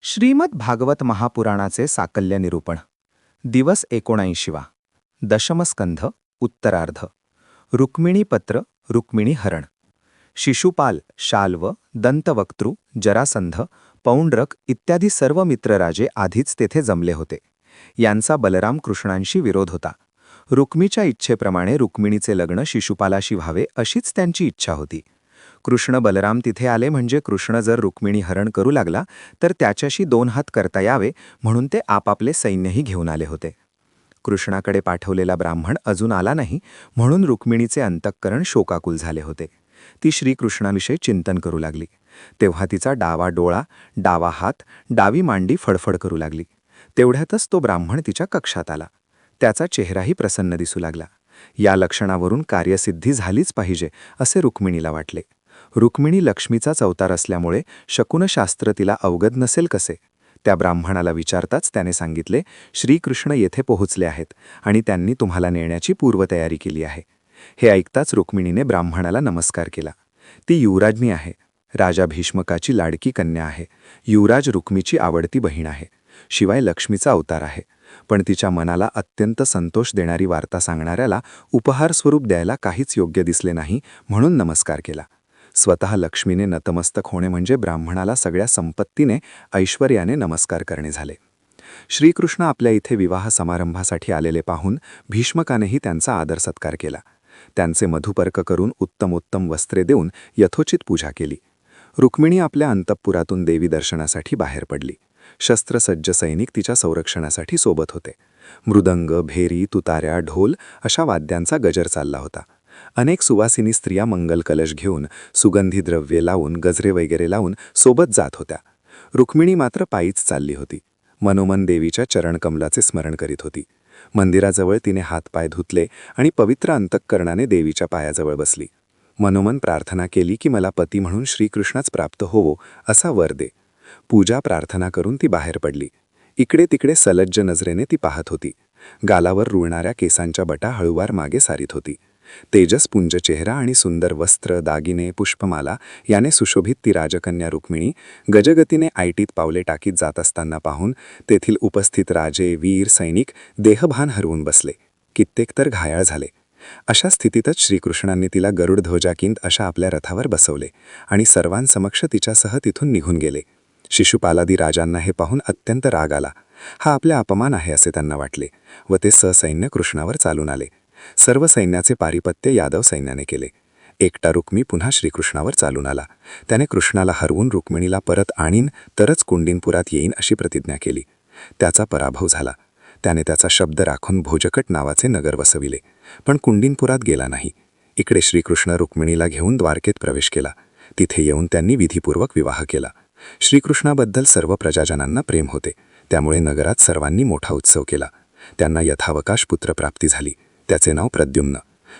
श्रीमद भागवत महापुराणाचे साकल्य निरूपण दिवस 79वा दशमस्कंध उत्तरार्ध रुक्मिणीपत्र रुक्मिणी हरण शिशुपाल शाल्व दंतवक्तृ जरासंध पौंड्रक इत्यादी सर्व मित्रराजे आधीच तेथे जमले होते. यांचा बलराम कृष्णांशी विरोध होता. रुक्मीच्या इच्छेप्रमाणे रुक्मिणीचे लग्न शिशुपालाशी व्हावे अशीच त्यांची इच्छा होती. कृष्ण बलराम तिथे आले म्हणजे कृष्ण जर रुक्मिणी हरण करू लागला तर त्याच्याशी 2 हात करता यावे म्हणून ते आपापले सैन्यही घेऊन आले होते. कृष्णाकडे पाठवलेला ब्राह्मण अजून आला नाही म्हणून रुक्मिणीचे अंतःकरण शोकाकुल झाले होते. ती श्रीकृष्णाविषयी चिंतन करू लागली. तेव्हा तिचा डावा डोळा, डावा हात, डावी मांडी फडफड करू लागली. तेवढ्यातच तो ब्राह्मण तिच्या कक्षात आला. त्याचा चेहराही प्रसन्न दिसू लागला. या लक्षणावरून कार्यसिद्धी झालीच पाहिजे असे रुक्मिणीला वाटले. रुक्मिणी लक्ष्मीचाच अवतार असल्यामुळे शकुनशास्त्र तिला अवगत नसेल कसे. त्या ब्राह्मणाला विचारताच त्याने सांगितले, श्रीकृष्ण येथे पोहोचले आहेत आणि त्यांनी तुम्हाला नेण्याची पूर्वतयारी केली आहे. हे ऐकताच रुक्मिणीने ब्राह्मणाला नमस्कार केला. ती युवराज्ञी आहे. राजा भीष्मकाची लाडकी कन्या आहे. युवराज रुक्मीची आवडती बहीण आहे. शिवाय लक्ष्मीचा अवतार आहे. पण तिच्या मनाला अत्यंत संतोष देणारी वार्ता सांगणाऱ्याला उपहार स्वरूप द्यायला काहीच योग्य दिसले नाही म्हणून नमस्कार केला. स्वतः लक्ष्मीने नतमस्तक होणे म्हणजे ब्राह्मणाला सगळ्या संपत्तीने ऐश्वर्याने नमस्कार करणे झाले. श्रीकृष्ण आपल्या इथे विवाह समारंभासाठी आलेले पाहून भीष्मकानेही त्यांचा आदर सत्कार केला. त्यांचे मधुपर्क करून उत्तमोत्तम वस्त्रे देऊन यथोचित पूजा केली. रुक्मिणी आपल्या अंतःपुरातून देवी दर्शनासाठी बाहेर पडली. शस्त्रसज्ज सैनिक तिच्या संरक्षणासाठी सोबत होते. मृदंग, भेरी, तुताऱ्या, ढोल अशा वाद्यांचा गजर चालला होता. अनेक सुवासिनी स्त्रिया मंगल कलश घेऊन, सुगंधी द्रव्ये लावून, गजरे वगैरे लावून सोबत जात होत्या. रुक्मिणी मात्र पायीच चालली होती. मनोमन देवीच्या चरणकमलाचे स्मरण करीत होती. मंदिराजवळ तिने हातपाय धुतले आणि पवित्र अंतःकरणाने देवीच्या पायाजवळ बसली. मनोमन प्रार्थना केली की मला पती म्हणून श्रीकृष्णच प्राप्त होवो असा वर दे. पूजा प्रार्थना करून ती बाहेर पडली. इकडे तिकडे सलज्ज नजरेने ती पाहत होती. गालावर रुळणाऱ्या केसांच्या बटा हळूवार मागे सारीत होती. तेजसपुंज चेहरा आणि सुंदर वस्त्र, दागिने, पुष्पमाला याने सुशोभित ती राजकन्या रुक्मिणी गजगतीने ऐटीत पावले टाकीत जात असताना पाहून तेथील उपस्थित राजे, वीर, सैनिक देहभान हरवून बसले. कित्येक तर घायाळ झाले. अशा स्थितीतच श्रीकृष्णांनी तिला गरुड ध्वजाकिंत अशा आपल्या रथावर बसवले आणि सर्वांसमक्ष तिच्यासह तिथून निघून गेले. शिशुपालादी राजांना हे पाहून अत्यंत राग आला. हा आपल्या अपमान आहे असे त्यांना वाटले व ते ससैन्य कृष्णावर चालून आले. सर्व सैन्याचे पारिपत्य यादव सैन्याने केले. एकटा रुक्मी पुन्हा श्रीकृष्णावर चालून आला. त्याने कृष्णाला हरवून रुक्मिणीला परत आणीन तरच कुंडीनपुरात येईन अशी प्रतिज्ञा केली. त्याचा पराभव झाला. त्याने त्याचा शब्द राखून भोजकट नावाचे नगर वसविले, पण कुंडीनपुरात गेला नाही. इकडे श्रीकृष्ण रुक्मिणीला घेऊन द्वारकेत प्रवेश केला. तिथे येऊन त्यांनी विधिपूर्वक विवाह केला. श्रीकृष्णाबद्दल सर्व प्रजाजनांना प्रेम होते, त्यामुळे नगरात सर्वांनी मोठा उत्सव केला. त्यांना यथावकाश पुत्रप्राप्ती झाली. त्याचे नाव प्रद्युम्न.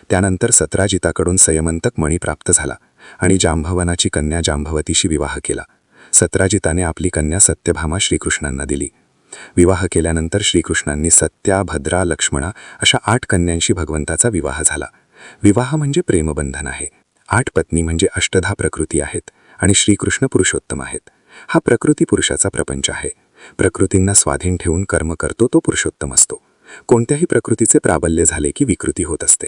त्यानंतर सत्राजिताकडून संयमंतक मणी प्राप्त झाला आणि जांभवनाची कन्या जांभवतीशी विवाह केला. सत्राजिताने आपली कन्या सत्यभामा श्रीकृष्णांना दिली. विवाह केल्यानंतर श्रीकृष्णांनी सत्या, भद्रा, लक्ष्मणा अशा 8 कन्यांशी भगवंताचा विवाह झाला. विवाह म्हणजे प्रेमबंधन आहे. 8 पत्नी म्हणजे अष्टधा प्रकृती आहेत आणि श्रीकृष्ण पुरुषोत्तम आहेत. हा प्रकृती पुरुषाचा प्रपंच आहे. प्रकृतींना स्वाधीन ठेवून कर्म करतो तो पुरुषोत्तम असतो. कोणत्याही प्रकृतीचे प्राबल्य झाले की विकृती होत असते.